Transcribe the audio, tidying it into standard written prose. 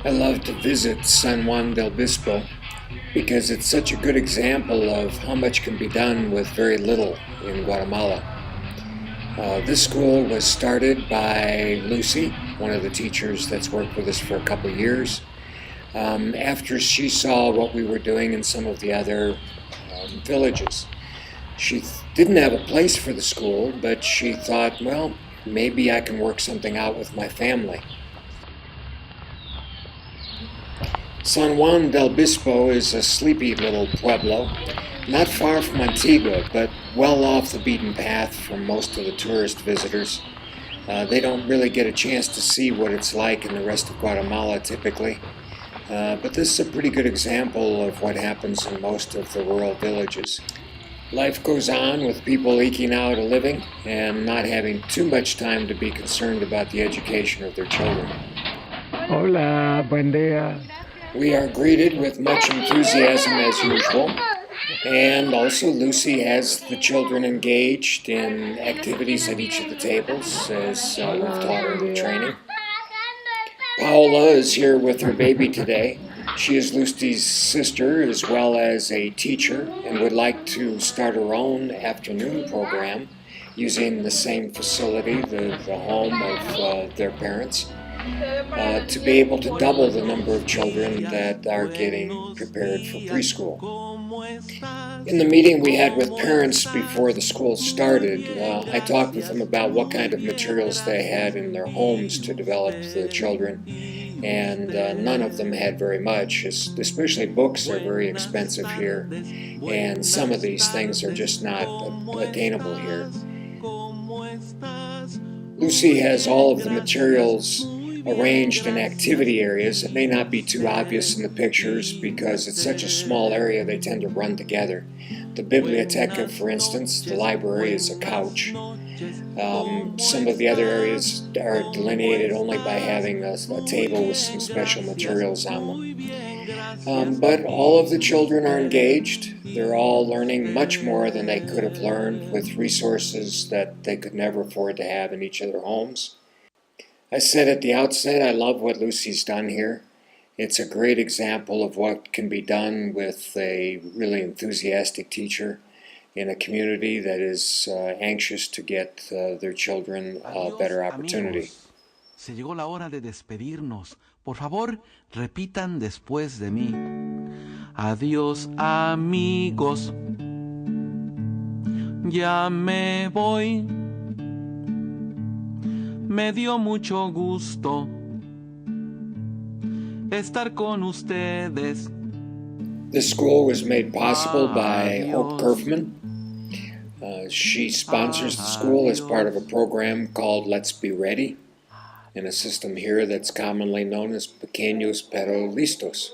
I love to visit San Juan del Bispo because it's such a good example of how much can be done with very little in Guatemala. This school was started by Lucy, one of the teachers that's worked with us for a couple of years. After she saw what we were doing in some of the other villages, she didn't have a place for the school, but she thought, well, maybe I can work something out with my family. San Juan del Bispo is a sleepy little pueblo, not far from Antigua, but well off the beaten path from most of the tourist visitors. They don't really get a chance to see what it's like in the rest of Guatemala typically, but this is a pretty good example of what happens in most of the rural villages. Life goes on with people eking out a living and not having too much time to be concerned about the education of their children. Hola, buen día. We are greeted with much enthusiasm as usual, and also Lucy has the children engaged in activities at each of the tables as we've taught her the training. Paola is here with her baby today. She is Lucy's sister as well as a teacher and would like to start her own afternoon program using the same facility, the home of their parents. To be able to double the number of children that are getting prepared for preschool. In the meeting we had with parents before the school started, I talked with them about what kind of materials they had in their homes to develop the children, and none of them had very much, especially books are very expensive here, and some of these things are just not attainable here. Lucy has all of the materials arranged in activity areas. It may not be too obvious in the pictures because it's such a small area they tend to run together. The biblioteca, for instance, the library is a couch. Some of the other areas are delineated only by having a table with some special materials on them. But all of the children are engaged. They're all learning much more than they could have learned with resources that they could never afford to have in each of their homes. I said at the outset, I love what Lucy's done here. It's a great example of what can be done with a really enthusiastic teacher in a community that is anxious to get their children a better opportunity. Amigos, se llegó la hora de despedirnos. Por favor, repitan después de mí. Adiós, amigos. Ya me voy. Me dio mucho gusto estar con ustedes. This school was made possible by Hope Kerfman. She sponsors the school as part of a program called Let's Be Ready, in a system here that's commonly known as Pequeños Pero Listos.